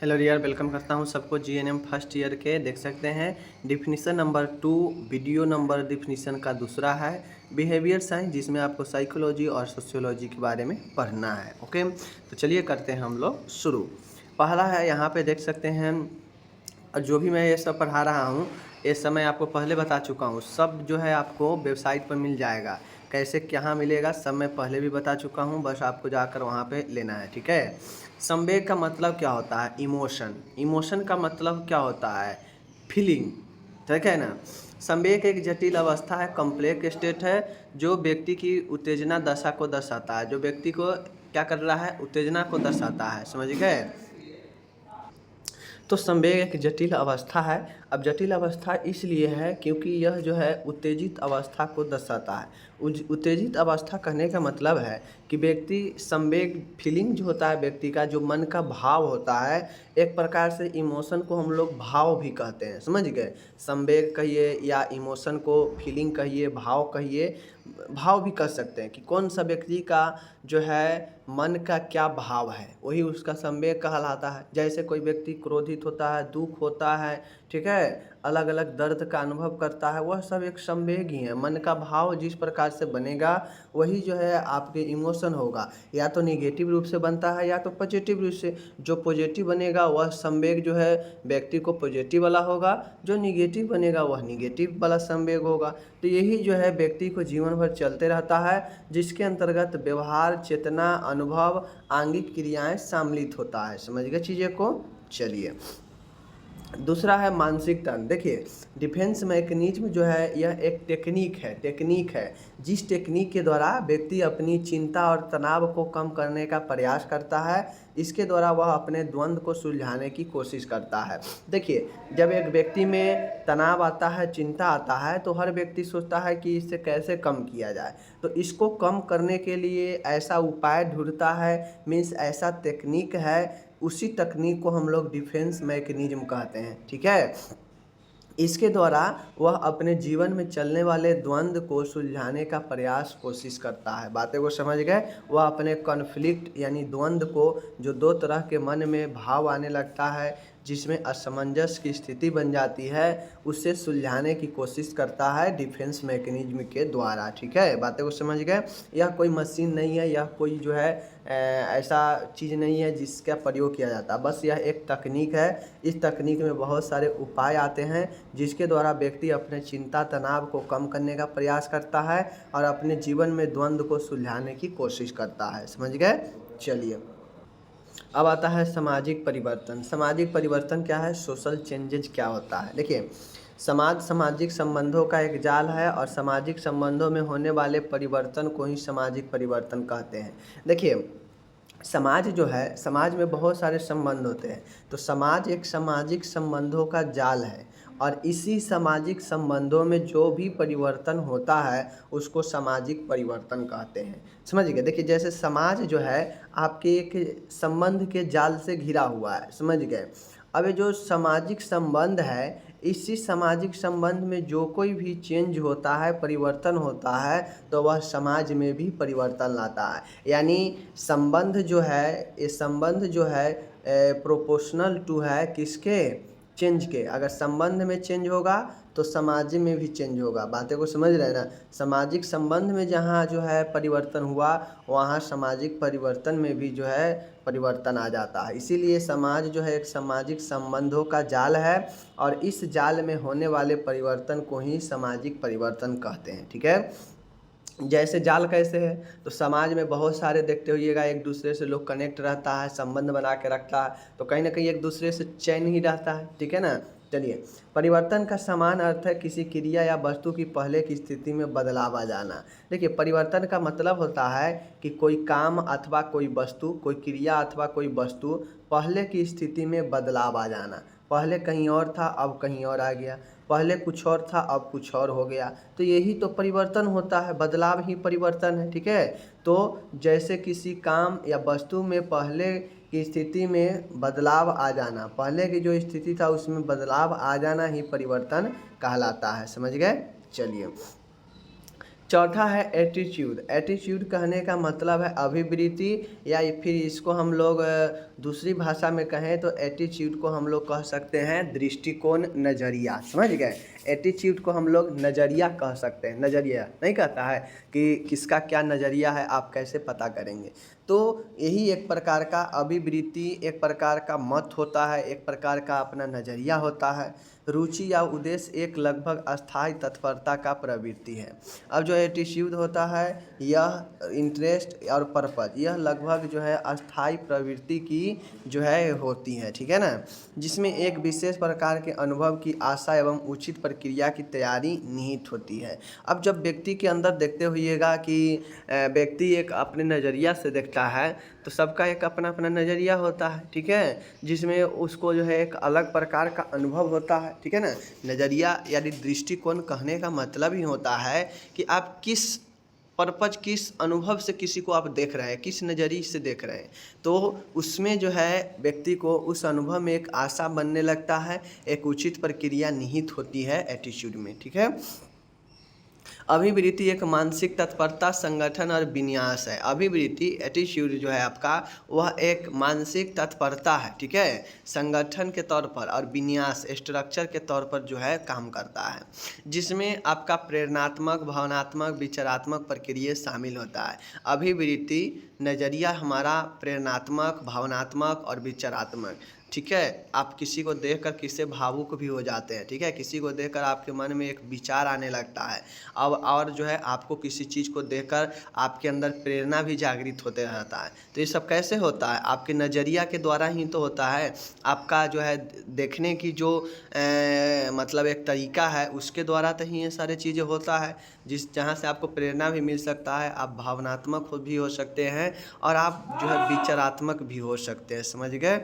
Hello dear, welcome करता हूं सबको जीएनएम फर्स्ट ईयर के। देख सकते हैं definition number 2, video number definition का दूसरा है बिहेवियर साइंस, जिसमें आपको साइकोलॉजी और सोशियोलॉजी के बारे में पढ़ना है। ओके, तो चलिए करते हैं हम लोग शुरू। पहला है, यहाँ पे देख सकते हैं, और जो भी मैं ये सब पढ़ा रहा हूँ ये सब मैं आपको पहले बता चुका हूँ। सब जो है आपको वेबसाइट पर मिल जाएगा। कैसे कहाँ मिलेगा सब मैं पहले भी बता चुका हूँ, बस आपको जाकर वहाँ पे लेना है। ठीक है। संवेग का मतलब क्या होता है? इमोशन। इमोशन का मतलब क्या होता है? फीलिंग। ठीक है ना। संवेग एक जटिल अवस्था है, कॉम्प्लेक्स स्टेट है, जो व्यक्ति की उत्तेजना दशा को दर्शाता है। जो व्यक्ति को क्या कर रहा है? उत्तेजना को दर्शाता है। समझ गए? तो संवेग एक जटिल अवस्था है। अब जटिल अवस्था इसलिए है क्योंकि यह जो है उत्तेजित अवस्था को दर्शाता है। उत्तेजित अवस्था कहने का मतलब है कि व्यक्ति संवेग, फीलिंग जो होता है व्यक्ति का, जो मन का भाव होता है, एक प्रकार से इमोशन को हम लोग भाव भी कहते हैं। समझ गए? संवेग कहिए या इमोशन को फीलिंग कहिए, भाव कहिए, भाव भी कह सकते हैं कि कौन सा व्यक्ति का जो है मन का क्या भाव है, वही उसका संवेग कहलाता है। जैसे कोई व्यक्ति क्रोधित होता है, दुख होता है, ठीक है, अलग अलग दर्द का अनुभव करता है, वह सब एक संवेग ही है। मन का भाव जिस प्रकार से बनेगा वही जो है आपके इमोशन होगा। या तो निगेटिव रूप से बनता है या तो पॉजिटिव रूप से। जो पॉजिटिव बनेगा वह संवेग जो है व्यक्ति को पॉजिटिव वाला होगा, जो निगेटिव बनेगा वह निगेटिव वाला संवेग होगा। तो यही जो है व्यक्ति को जीवन भर चलते रहता है, जिसके अंतर्गत व्यवहार, चेतना, अनुभव, आंगिक क्रियाएं सम्मिलित होता है। समझ गए चीज़ें को? चलिए, दूसरा है मानसिक तंत्र। देखिए, डिफेंस मैकेनिज्म जो है यह एक टेक्निक है जिस टेक्निक के द्वारा व्यक्ति अपनी चिंता और तनाव को कम करने का प्रयास करता है। इसके द्वारा वह अपने द्वंद्व को सुलझाने की कोशिश करता है। देखिए, जब एक व्यक्ति में तनाव आता है, चिंता आता है, तो हर व्यक्ति सोचता है कि इससे कैसे कम किया जाए। तो इसको कम करने के लिए ऐसा उपाय ढूंढता है, मीन्स ऐसा टेक्निक है, उसी तकनीक को हम लोग डिफेंस मैकेनिज्म कहते हैं। ठीक है। इसके द्वारा वह अपने जीवन में चलने वाले द्वंद्व को सुलझाने का प्रयास, कोशिश करता है। बातें को समझ गए? वह अपने कॉन्फ्लिक्ट यानी द्वंद्व को, जो दो तरह के मन में भाव आने लगता है, जिसमें असमंजस की स्थिति बन जाती है, उससे सुलझाने की कोशिश करता है डिफेंस मैकेनिज्म के द्वारा। ठीक है, बातें को समझ गए? यह कोई मशीन नहीं है, यह कोई जो है ऐसा चीज़ नहीं है जिसका प्रयोग किया जाता, बस यह एक तकनीक है। इस तकनीक में बहुत सारे उपाय आते हैं जिसके द्वारा व्यक्ति अपने चिंता, तनाव को कम करने का प्रयास करता है और अपने जीवन में द्वंद्व को सुलझाने की कोशिश करता है। समझ गए? चलिए, अब आता है सामाजिक परिवर्तन। सामाजिक परिवर्तन क्या है? सोशल चेंजेज क्या होता है? देखिए, समाज सामाजिक संबंधों का एक जाल है और सामाजिक संबंधों में होने वाले परिवर्तन को ही सामाजिक परिवर्तन कहते हैं। देखिए, समाज जो है, समाज में बहुत सारे संबंध होते हैं, तो समाज एक सामाजिक संबंधों का जाल है और इसी सामाजिक संबंधों में जो भी परिवर्तन होता है उसको सामाजिक परिवर्तन कहते हैं। समझ गए? देखिए, जैसे समाज जो है आपके एक संबंध के जाल से घिरा हुआ है। समझ गए? अब ये जो सामाजिक संबंध है, इसी सामाजिक संबंध में जो कोई भी चेंज होता है, परिवर्तन होता है, तो वह समाज में भी परिवर्तन लाता है। यानी संबंध जो है, ये संबंध जो है प्रोपोर्शनल टू है किसके? चेंज के। अगर संबंध में चेंज होगा तो समाज में भी चेंज होगा। बातें को समझ रहे हैं ना? सामाजिक संबंध में जहाँ जो है परिवर्तन हुआ, वहाँ सामाजिक परिवर्तन में भी जो है परिवर्तन आ जाता है। इसीलिए समाज जो है एक सामाजिक संबंधों का जाल है और इस जाल में होने वाले परिवर्तन को ही सामाजिक परिवर्तन कहते हैं। ठीक है। जैसे जाल कैसे है, तो समाज में बहुत सारे देखते होइएगा, एक दूसरे से लोग कनेक्ट रहता है, संबंध बना के रखता है, तो कहीं ना कहीं एक दूसरे से चैन ही रहता है। ठीक है ना। चलिए, परिवर्तन का समान अर्थ है किसी क्रिया या वस्तु की पहले की स्थिति में बदलाव आ जाना। देखिए, परिवर्तन का मतलब होता है कि कोई काम अथवा कोई वस्तु, कोई क्रिया अथवा कोई वस्तु पहले की स्थिति में बदलाव आ जाना। पहले कहीं और था, अब कहीं और आ गया। पहले कुछ और था, अब कुछ और हो गया। तो यही तो परिवर्तन होता है, बदलाव ही परिवर्तन है। ठीक है। तो जैसे किसी काम या वस्तु में पहले की स्थिति में बदलाव आ जाना, पहले की जो स्थिति था उसमें बदलाव आ जाना ही परिवर्तन कहलाता है। समझ गए? चलिए, चौथा है एटीट्यूड। एटीट्यूड कहने का मतलब है अभिवृत्ति, या फिर इसको हम लोग दूसरी भाषा में कहें तो एटीट्यूड को हम लोग कह सकते हैं दृष्टिकोण, नज़रिया। समझ गए? एटीट्यूड को हम लोग नज़रिया कह सकते हैं। नज़रिया नहीं कहता है कि किसका क्या नज़रिया है, आप कैसे पता करेंगे? तो यही एक प्रकार का अभिवृत्ति, एक प्रकार का मत होता है, एक प्रकार का अपना नज़रिया होता है। रुचि या उद्देश्य एक लगभग अस्थायी तत्परता का प्रवृत्ति है। अब जो एटीट्यूड होता है यह इंटरेस्ट और पर्पज, यह लगभग जो है अस्थायी प्रवृत्ति की जो है होती है, ठीक है ना, जिसमें एक विशेष प्रकार के अनुभव की आशा एवं उचित प्रक्रिया की तैयारी निहित होती है। अब जब व्यक्ति के अंदर देखते होइएगा कि व्यक्ति एक अपने नज़रिया से देखता है, तो सबका एक अपना अपना नज़रिया होता है, ठीक है, जिसमें उसको जो है एक अलग प्रकार का अनुभव होता है, ठीक है ना। नज़रिया यानी दृष्टिकोण कहने का मतलब ही होता है कि आप किस पर्पज, किस अनुभव से किसी को आप देख रहे हैं, किस नज़रिए से देख रहे हैं, तो उसमें जो है व्यक्ति को उस अनुभव में एक आशा बनने लगता है, एक उचित प्रक्रिया निहित होती है एटीट्यूड में, ठीक है। अभिवृत्ति एक मानसिक तत्परता, संगठन और विन्यास है। अभिवृत्ति एटीट्यूड जो है आपका, वह एक मानसिक तत्परता है, ठीक है, संगठन के तौर पर और विन्यास स्ट्रक्चर के तौर पर जो है काम करता है, जिसमें आपका प्रेरणात्मक, भावनात्मक, विचारात्मक प्रक्रिया शामिल होता है। अभिवृत्ति नज़रिया हमारा प्रेरणात्मक, भावनात्मक और विचारात्मक, ठीक है। आप किसी को देखकर किससे भावुक भी हो जाते हैं, ठीक है, किसी को देखकर आपके मन में एक विचार आने लगता है। अब और जो है आपको किसी चीज़ को देखकर आपके अंदर प्रेरणा भी जागृत होते रहता है। तो ये सब कैसे होता है? आपके नज़रिया के द्वारा ही तो होता है। आपका जो है देखने की जो मतलब एक तरीका है, उसके द्वारा तो ही ये सारी चीज़ें होता है, जहाँ से आपको प्रेरणा भी मिल सकता है। आप भावनात्मक भी हो सकते हैं और आप जो है विचारात्मक भी हो सकते हैं। समझ गए?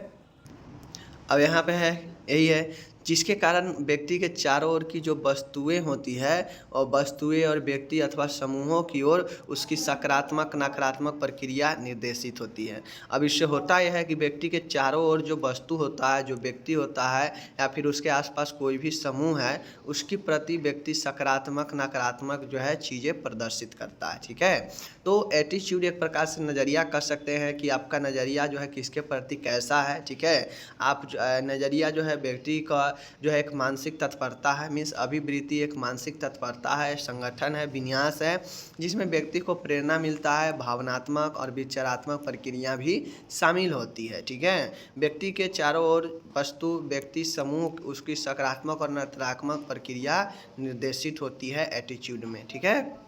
अब यहाँ पे है, यही है जिसके कारण व्यक्ति के चारों ओर की जो वस्तुएं होती है, और वस्तुएं और व्यक्ति अथवा समूहों की ओर उसकी सकारात्मक, नकारात्मक प्रक्रिया निर्देशित होती है। अब इससे होता यह है कि व्यक्ति के चारों ओर जो वस्तु होता है, जो व्यक्ति होता है, या फिर उसके आसपास कोई भी समूह है, उसकी प्रति व्यक्ति सकारात्मक, नकारात्मक जो है चीज़ें प्रदर्शित करता है, ठीक है। तो एटीट्यूड एक प्रकार से नज़रिया कह सकते हैं कि आपका नज़रिया जो है किसके प्रति कैसा है, ठीक है। आप नज़रिया जो है व्यक्ति का जो है एक मानसिक तत्परता है, मीन्स अभिवृत्ति एक मानसिक तत्परता है, संगठन है, विन्यास है, जिसमें व्यक्ति को प्रेरणा मिलता है, भावनात्मक और विचारात्मक प्रक्रिया भी शामिल होती है, ठीक है। व्यक्ति के चारों ओर वस्तु, व्यक्ति, समूह, उसकी सकारात्मक और नकारात्मक प्रक्रिया निर्देशित होती है एटीट्यूड में, ठीक है।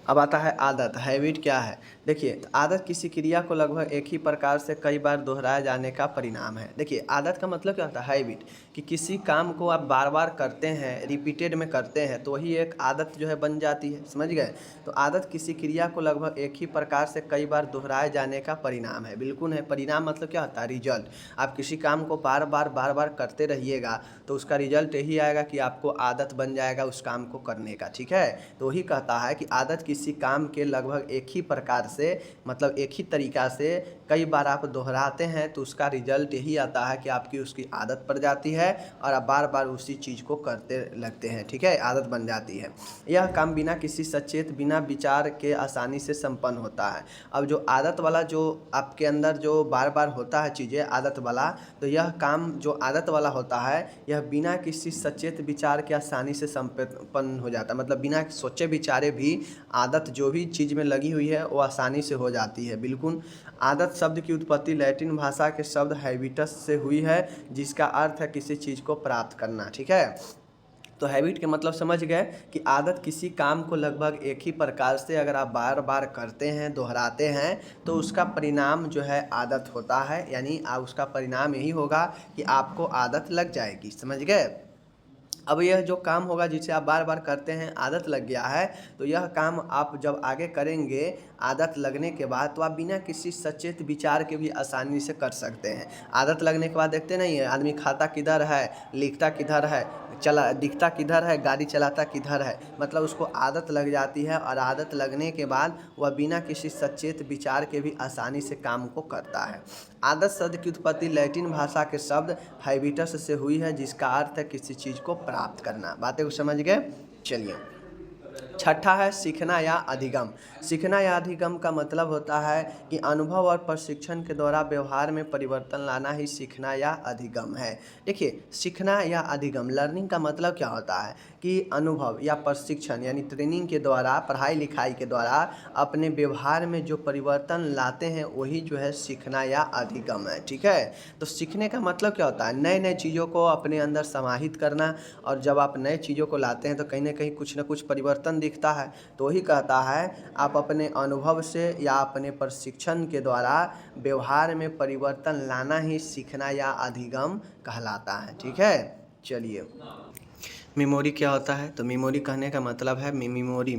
अब आता है आदत। हैबिट क्या है? देखिए, आदत किसी क्रिया को लगभग एक ही प्रकार से कई बार दोहराए जाने का परिणाम है। देखिए, आदत का मतलब क्या होता है? हैबिट, कि किसी काम को आप बार बार करते हैं, रिपीटेड में करते हैं, तो वही एक आदत जो है बन जाती है। समझ गए? तो आदत किसी क्रिया को लगभग एक ही प्रकार से कई बार दोहराए जाने का परिणाम है। बिल्कुल है। परिणाम मतलब क्या होता है? रिजल्ट। आप किसी काम को बार बार करते रहिएगा तो उसका रिजल्ट यही आएगा कि आपको आदत बन जाएगा उस काम को करने का, ठीक है। तो वही कहता है कि आदत किसी काम के लगभग एक ही प्रकार से, मतलब एक ही तरीका से कई बार आप दोहराते हैं तो उसका रिजल्ट यही आता है कि आपकी उसकी आदत पड़ जाती है और आप बार बार उसी चीज़ को करते लगते हैं, ठीक है, आदत बन जाती है। यह काम बिना किसी सचेत, बिना विचार के आसानी से संपन्न होता है। अब जो आदत वाला, जो आपके अंदर जो बार बार होता है चीज़ें आदत वाला, तो यह काम जो आदत वाला होता है यह बिना किसी सचेत विचार के आसानी से संपन्न हो जाता है। मतलब बिना सोचे विचारे भी आदत जो भी चीज़ में लगी हुई है वो आसानी से हो जाती है। बिल्कुल। आदत शब्द की उत्पत्ति लैटिन भाषा के शब्द हैबिटस से हुई है, जिसका अर्थ है किसी चीज़ को प्राप्त करना, ठीक है। तो हैबिट के मतलब समझ गए कि आदत किसी काम को लगभग एक ही प्रकार से अगर आप बार बार करते हैं, दोहराते हैं, तो उसका परिणाम जो है आदत होता है। यानी उसका परिणाम यही होगा कि आपको आदत लग जाएगी। समझ गए? अब यह जो काम होगा जिसे आप बार बार करते हैं, आदत लग गया है, तो यह काम आप जब आगे करेंगे आदत लगने के बाद, तो आप बिना किसी सचेत विचार के भी आसानी से कर सकते हैं। आदत लगने के बाद देखते नहीं है, आदमी खाता किधर है, लिखता किधर है, दिखता किधर है, गाड़ी चलाता किधर है, मतलब उसको आदत लग जाती है। और आदत लगने के बाद वह बिना किसी सचेत विचार के भी आसानी से काम को करता है। आदत शब्द की उत्पत्ति लैटिन भाषा के शब्द हैबिटस से हुई है, जिसका अर्थ है किसी चीज़ को प्राप्त करना। बातें को समझ गए? चलिए, छठा है सीखना या अधिगम। सीखना या अधिगम का मतलब होता है कि अनुभव और प्रशिक्षण के द्वारा व्यवहार में परिवर्तन लाना ही सीखना या अधिगम है। देखिए, सीखना या अधिगम, लर्निंग का मतलब क्या होता है कि अनुभव या प्रशिक्षण यानी ट्रेनिंग के द्वारा, पढ़ाई लिखाई के द्वारा अपने व्यवहार में जो परिवर्तन लाते हैं वही जो है सीखना या अधिगम है। ठीक है, तो सीखने का मतलब क्या होता है, नए नए चीज़ों को अपने अंदर समाहित करना, और जब आप नए चीज़ों को लाते हैं तो कहीं ना कहीं कुछ ना कुछ परिवर्तन दिखता है। तो वही कहता है आप अपने अनुभव से या अपने प्रशिक्षण के द्वारा व्यवहार में परिवर्तन लाना ही सीखना या अधिगम कहलाता है। ठीक है, चलिए, मेमोरी क्या होता है, तो मेमोरी कहने का मतलब है मेमोरी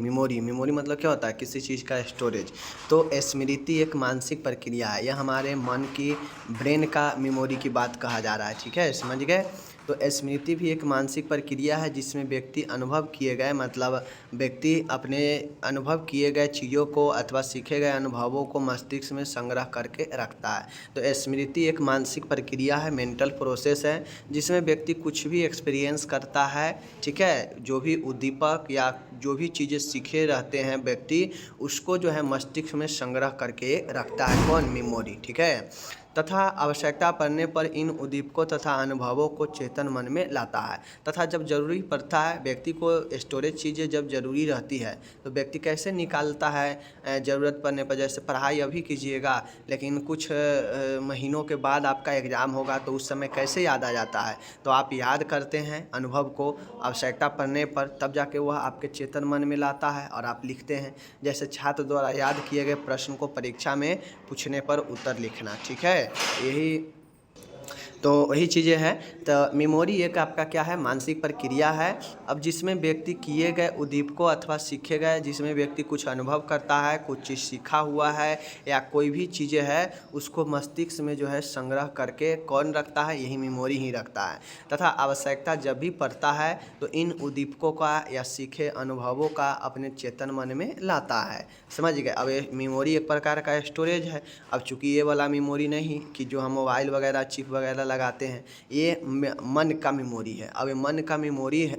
मतलब क्या होता है, किसी चीज़ का स्टोरेज। तो स्मृति एक मानसिक प्रक्रिया है, यह हमारे मन की, ब्रेन का मेमोरी की बात कहा जा रहा है। ठीक है, समझ गए। तो स्मृति भी एक मानसिक प्रक्रिया है जिसमें व्यक्ति अनुभव किए गए, मतलब व्यक्ति अपने अनुभव किए गए चीज़ों को अथवा सीखे गए अनुभवों को मस्तिष्क में संग्रह करके रखता है। तो स्मृति एक मानसिक प्रक्रिया है, मेंटल प्रोसेस है, जिसमें व्यक्ति कुछ भी एक्सपीरियंस करता है। ठीक है, जो भी उद्दीपक या जो भी चीज़ें सीखे रहते हैं व्यक्ति, उसको जो है मस्तिष्क में संग्रह करके रखता है। कौन? मेमोरी। ठीक है, तथा आवश्यकता पड़ने पर इन उद्दीपकों तथा अनुभवों को चेतन मन में लाता है। तथा जब जरूरी पड़ता है व्यक्ति को, स्टोरेज चीज़ें जब ज़रूरी रहती है तो व्यक्ति कैसे निकालता है, ज़रूरत पड़ने पर। जैसे पढ़ाई अभी कीजिएगा लेकिन कुछ महीनों के बाद आपका एग्ज़ाम होगा, तो उस समय कैसे याद आ जाता है, तो आप याद करते हैं अनुभव को आवश्यकता पड़ने पर, तब जाके वह आपके चेतन मन में लाता है और आप लिखते हैं। जैसे छात्र द्वारा याद किए गए प्रश्न को परीक्षा में पूछने पर उत्तर लिखना। ठीक है, यही तो वही चीज़ें हैं। तो मेमोरी एक आपका क्या है, मानसिक प्रक्रिया है। अब जिसमें व्यक्ति किए गए उद्दीपकों अथवा सीखे गए, जिसमें व्यक्ति कुछ अनुभव करता है, कुछ चीज़ सीखा हुआ है या कोई भी चीज़ें है, उसको मस्तिष्क में जो है संग्रह करके कौन रखता है, यही मेमोरी ही रखता है। तथा आवश्यकता जब भी पड़ता है तो इन उद्दीपकों का या सीखे अनुभवों का अपने चेतन मन में लाता है। समझ गए। अब ये मेमोरी एक प्रकार का स्टोरेज है। अब चूँकि ये वाला मेमोरी नहीं कि जो हम मोबाइल वगैरह चिप वगैरह लगाते हैं, ये मन का मेमोरी है। अब ये मन का मेमोरी है,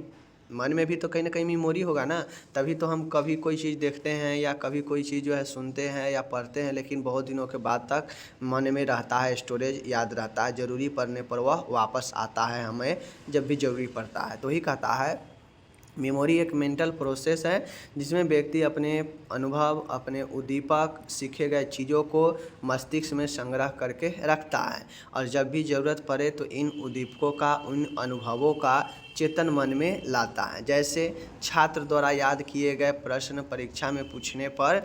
मन में भी तो कहीं ना कहीं मेमोरी होगा ना, तभी तो हम कभी कोई चीज़ देखते हैं या कभी कोई चीज़ जो है सुनते हैं या पढ़ते हैं, लेकिन बहुत दिनों के बाद तक मन में रहता है, स्टोरेज याद रहता है, ज़रूरी पड़ने पर वह वापस आता है हमें जब भी ज़रूरी पड़ता है। तो ही कहता है मेमोरी एक मेंटल प्रोसेस है जिसमें व्यक्ति अपने अनुभव, अपने उद्दीपक, सीखे गए चीज़ों को मस्तिष्क में संग्रह करके रखता है, और जब भी ज़रूरत पड़े तो इन उद्दीपकों का, उन अनुभवों का चेतन मन में लाता है। जैसे छात्र द्वारा याद किए गए प्रश्न परीक्षा में पूछने पर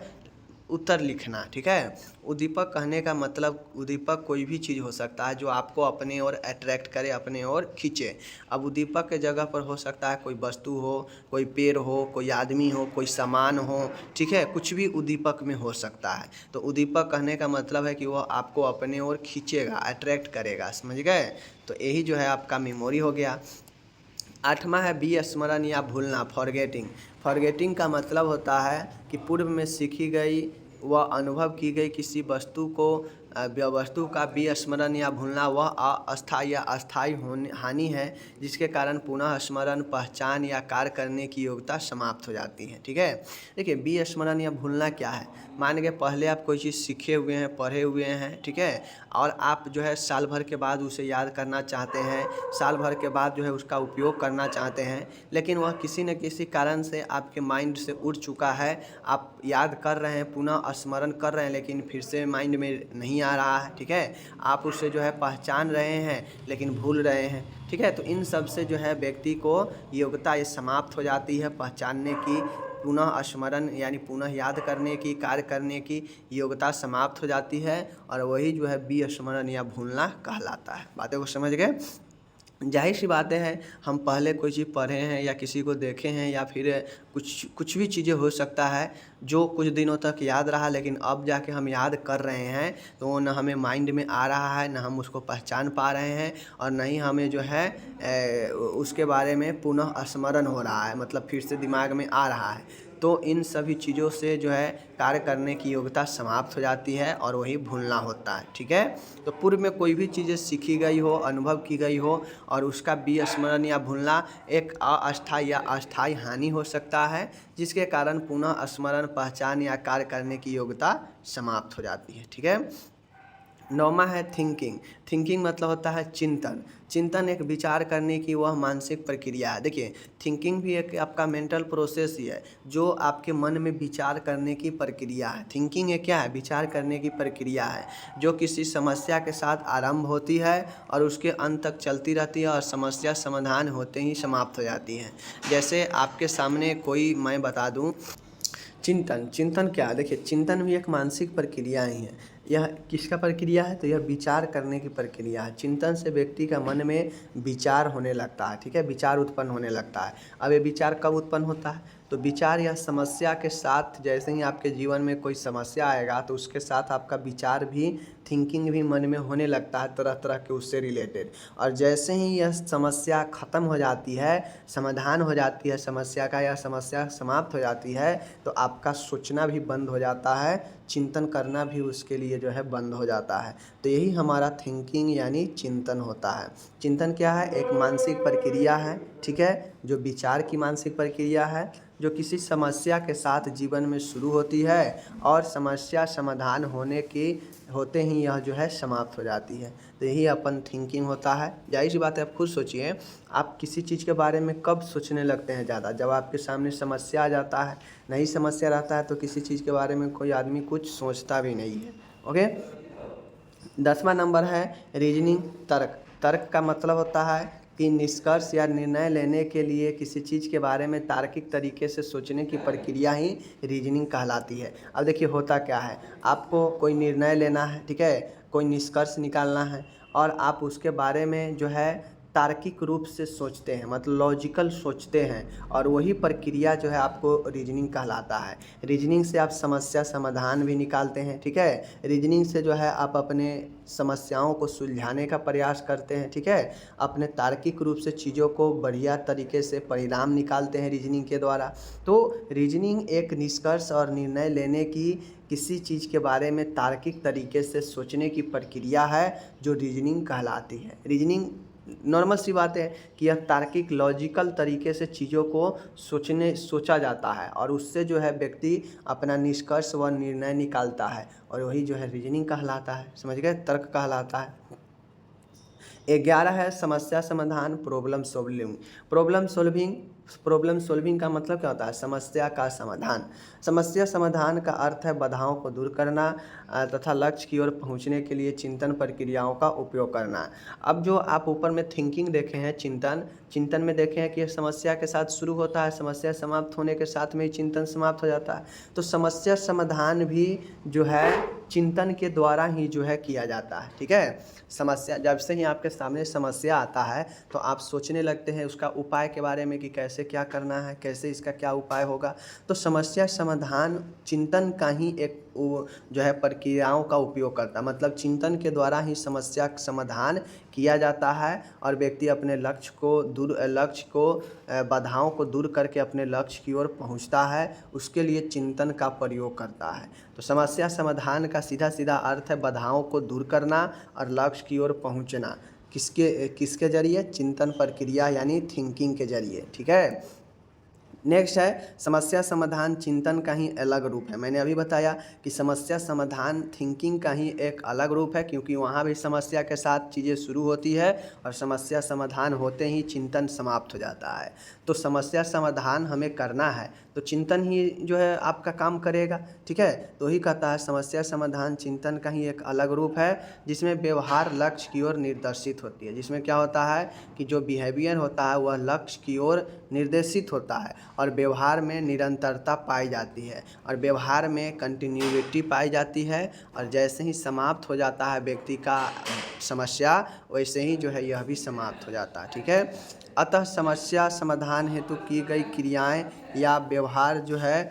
उत्तर लिखना। ठीक है, उद्दीपक कहने का मतलब, उद्दीपक कोई भी चीज़ हो सकता है जो आपको अपने ओर अट्रैक्ट करे, अपने ओर खींचे। अब उद्दीपक के जगह पर हो सकता है कोई वस्तु हो, कोई पेड़ हो, कोई आदमी हो, कोई सामान हो। ठीक है, कुछ भी उद्दीपक में हो सकता है। तो उद्दीपक कहने का मतलब है कि वह आपको अपने ओर खींचेगा, अट्रैक्ट करेगा। समझ गए। तो यही जो है आपका मेमोरी हो गया। आठवां है विस्मरण या भूलना, फॉरगेटिंग। फॉरगेटिंग का मतलब होता है कि पूर्व में सीखी गई व अनुभव की गई किसी वस्तु को, वस्तु का विस्मरण या भूलना वह अस्थायी या अस्थायी हानि है जिसके कारण पुनः स्मरण, पहचान या कार्य करने की योग्यता समाप्त हो जाती है। ठीक है, देखिए विस्मरण या भूलना क्या है। मान के पहले आप कोई चीज़ सीखे हुए हैं, पढ़े हुए हैं, ठीक है, और आप जो है साल भर के बाद उसे याद करना चाहते हैं, साल भर के बाद जो है उसका उपयोग करना चाहते हैं, लेकिन वह किसी न किसी कारण से आपके माइंड से उड़ चुका है। आप याद कर रहे हैं, पुनः स्मरण कर रहे हैं, लेकिन फिर से माइंड में नहीं आ रहा है। ठीक है, आप उससे जो है पहचान रहे हैं लेकिन भूल रहे हैं। ठीक है, तो इन सब से जो है व्यक्ति को योग्यता ये समाप्त हो जाती है, पहचानने की, पुनः स्मरण यानी पुनः याद करने की, कार्य करने की योग्यता समाप्त हो जाती है, और वही जो है विस्मरण या भूलना कहलाता है। बातें को समझ गए। जाहिर सी बातें हैं, हम पहले कोई चीज़ पढ़े हैं या किसी को देखे हैं या फिर कुछ भी चीज़ें हो सकता है जो कुछ दिनों तक याद रहा, लेकिन अब जाके हम याद कर रहे हैं तो वो न हमें माइंड में आ रहा है, न हम उसको पहचान पा रहे हैं, और न ही हमें जो है उसके बारे में पुनः स्मरण हो रहा है, मतलब फिर से दिमाग में आ रहा है। तो इन सभी चीज़ों से जो है कार्य करने की योग्यता समाप्त हो जाती है और वही भूलना होता है। ठीक है, तो पूर्व में कोई भी चीज़ें सीखी गई हो, अनुभव की गई हो और उसका विस्मरण या भूलना एक अस्थायी या अस्थायी हानि हो सकता है, जिसके कारण पुनः स्मरण, पहचान या कार्य करने की योग्यता समाप्त हो जाती है। ठीक है, नौवां है थिंकिंग। थिंकिंग मतलब होता है चिंतन। चिंतन एक विचार करने की वह मानसिक प्रक्रिया है। देखिए, थिंकिंग भी एक आपका मेंटल प्रोसेस ही है, जो आपके मन में विचार करने की प्रक्रिया है। थिंकिंग एक क्या है? विचार करने की प्रक्रिया है, जो किसी समस्या के साथ आरंभ होती है और उसके अंत तक चलती रहती है और समस्या समाधान होते ही समाप्त हो जाती है। जैसे आपके सामने कोई मैं बता दूं, चिंतन। चिंतन क्या है? देखिए, चिंतन भी एक मानसिक प्रक्रिया ही है। यह किसका प्रक्रिया है? तो यह विचार करने की प्रक्रिया है। चिंतन से व्यक्ति का मन में विचार होने लगता है। ठीक है, विचार उत्पन्न होने लगता है। अब ये विचार कब उत्पन्न होता है? तो विचार या समस्या के साथ, जैसे ही आपके जीवन में कोई समस्या आएगा तो उसके साथ आपका विचार भी, थिंकिंग भी मन में होने लगता है तरह तरह के उससे रिलेटेड। और जैसे ही यह समस्या ख़त्म हो जाती है, समाधान हो जाती है समस्या का, या समस्या समाप्त हो जाती है, तो आपका सोचना भी बंद हो जाता है, चिंतन करना भी उसके लिए जो है बंद हो जाता है। तो यही हमारा थिंकिंग यानी चिंतन होता है। चिंतन क्या है? एक मानसिक प्रक्रिया है। ठीक है, जो विचार की मानसिक प्रक्रिया है, जो किसी समस्या के साथ जीवन में शुरू होती है और समस्या समाधान होते ही यह जो है समाप्त हो जाती है। तो यही अपन थिंकिंग होता है। जाहिर सी बात है, आप खुद सोचिए, आप किसी चीज़ के बारे में कब सोचने लगते हैं ज़्यादा? जब आपके सामने समस्या आ जाता है। नहीं समस्या रहता है तो किसी चीज़ के बारे में कोई आदमी कुछ सोचता भी नहीं है। ओके, 10वां नंबर है रीजनिंग, तर्क। तर्क का मतलब होता है कि निष्कर्ष या निर्णय लेने के लिए किसी चीज़ के बारे में तार्किक तरीके से सोचने की प्रक्रिया ही रीजनिंग कहलाती है। अब देखिए, होता क्या है, आपको कोई निर्णय लेना है, ठीक है, कोई निष्कर्ष निकालना है और आप उसके बारे में जो है तार्किक रूप से सोचते हैं, मतलब लॉजिकल सोचते हैं, और वही प्रक्रिया जो है आपको रीजनिंग कहलाता है। रीजनिंग से आप समस्या समाधान भी निकालते हैं। ठीक है, रीजनिंग से जो है आप अपने समस्याओं को सुलझाने का प्रयास करते हैं। ठीक है, अपने तार्किक रूप से चीज़ों को बढ़िया तरीके से परिणाम निकालते हैं रीजनिंग के द्वारा। तो रीजनिंग एक निष्कर्ष और निर्णय लेने की, किसी चीज़ के बारे में तार्किक तरीके से सोचने की प्रक्रिया है, जो रीजनिंग कहलाती है। रीजनिंग नॉर्मल सी बात है कि यह तार्किक लॉजिकल तरीके से चीज़ों को सोचा जाता है और उससे जो है व्यक्ति अपना निष्कर्ष व निर्णय निकालता है, और वही जो है रीजनिंग कहलाता है। समझ गए? तर्क कहलाता है। 11 है समस्या समाधान, प्रॉब्लम सॉल्विंग। प्रॉब्लम सॉल्विंग का मतलब क्या होता है? समस्या का समाधान। समस्या समाधान का अर्थ है बाधाओं को दूर करना तथा लक्ष्य की ओर पहुंचने के लिए चिंतन प्रक्रियाओं का उपयोग करना। अब जो आप ऊपर में थिंकिंग देखे हैं, चिंतन में देखे हैं कि यह समस्या के साथ शुरू होता है, समस्या समाप्त होने के साथ में ही चिंतन समाप्त हो जाता है। तो समस्या समाधान भी जो है चिंतन के द्वारा ही जो है किया जाता है। ठीक है, समस्या जब से ही आपके सामने समस्या आता है तो आप सोचने लगते हैं उसका उपाय के बारे में कि कैसे क्या करना है, कैसे इसका क्या उपाय होगा। तो समस्या समाधान चिंतन का ही एक जो है प्रक्रियाओं का उपयोग करता है, मतलब चिंतन के द्वारा ही समस्या का समाधान किया जाता है और व्यक्ति अपने बाधाओं को दूर करके अपने लक्ष्य की ओर पहुंचता है, उसके लिए चिंतन का प्रयोग करता है। तो समस्या समाधान का सीधा सीधा अर्थ है बाधाओं को दूर करना और लक्ष्य की ओर पहुंचना। किसके जरिए? चिंतन प्रक्रिया यानी थिंकिंग के जरिए। ठीक है, नेक्स्ट है समस्या समाधान चिंतन का ही अलग रूप है। मैंने अभी बताया कि समस्या समाधान थिंकिंग का ही एक अलग रूप है, क्योंकि वहाँ भी समस्या के साथ चीज़ें शुरू होती है और समस्या समाधान होते ही चिंतन समाप्त हो जाता है। तो समस्या समाधान हमें करना है तो चिंतन ही जो है आपका काम करेगा। ठीक है, तो ही कहता है समस्या समाधान चिंतन का ही एक अलग रूप है, जिसमें व्यवहार लक्ष्य की ओर निर्देशित होती है। जिसमें क्या होता है कि जो बिहेवियर होता है वह लक्ष्य की ओर निर्देशित होता है और व्यवहार में निरंतरता पाई जाती है और व्यवहार में कंटिन्यूटी पाई जाती है, और जैसे ही समाप्त हो जाता है व्यक्ति का समस्या, वैसे ही जो है यह भी समाप्त हो जाता है। ठीक है, अतः समस्या समाधान हेतु की गई क्रियाएं या व्यवहार जो है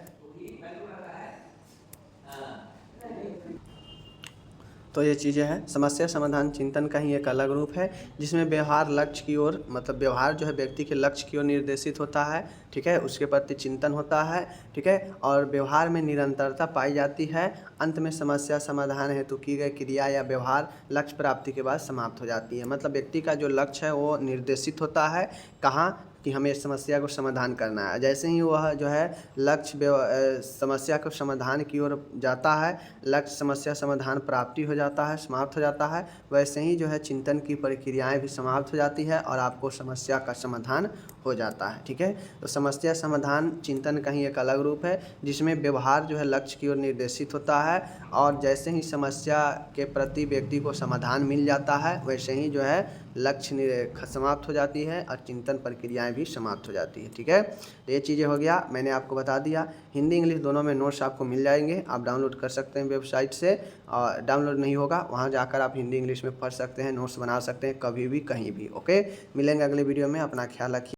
तो ये चीज़ें हैं। समस्या समाधान चिंतन का ही एक अलग रूप है, जिसमें व्यवहार लक्ष्य की ओर, मतलब व्यवहार जो है व्यक्ति के लक्ष्य की ओर निर्देशित होता है, ठीक है, उसके प्रति चिंतन होता है, ठीक है, और व्यवहार में निरंतरता पाई जाती है। अंत में समस्या समाधान हेतु की गई क्रिया या व्यवहार लक्ष्य प्राप्ति के बाद समाप्त हो जाती है। मतलब व्यक्ति का जो लक्ष्य है वो निर्देशित होता है कहाँ, कि हमें इस समस्या को समाधान करना है। जैसे ही वह जो है समस्या को समाधान की ओर जाता है, लक्ष्य समस्या समाधान प्राप्ति हो जाता है, समाप्त हो जाता है, वैसे ही जो है चिंतन की प्रक्रियाएं भी समाप्त हो जाती है और आपको समस्या का समाधान हो जाता है, ठीक है। तो समस्या समाधान चिंतन का ही एक अलग रूप है, जिसमें व्यवहार जो है लक्ष्य की ओर निर्देशित होता है, और जैसे ही समस्या के प्रति व्यक्ति को समाधान मिल जाता है, वैसे ही जो है लक्ष्य समाप्त हो जाती है और चिंतन प्रक्रियाएं भी समाप्त हो जाती है, ठीक है। तो ये चीज़ें हो गया, मैंने आपको बता दिया। हिंदी इंग्लिश दोनों में नोट्स आपको मिल जाएंगे, आप डाउनलोड कर सकते हैं वेबसाइट से, और डाउनलोड नहीं होगा वहाँ जाकर आप हिंदी इंग्लिश में पढ़ सकते हैं, नोट्स बना सकते हैं कभी भी कहीं भी। ओके, मिलेंगे अगले वीडियो में, अपना ख्याल रखिए।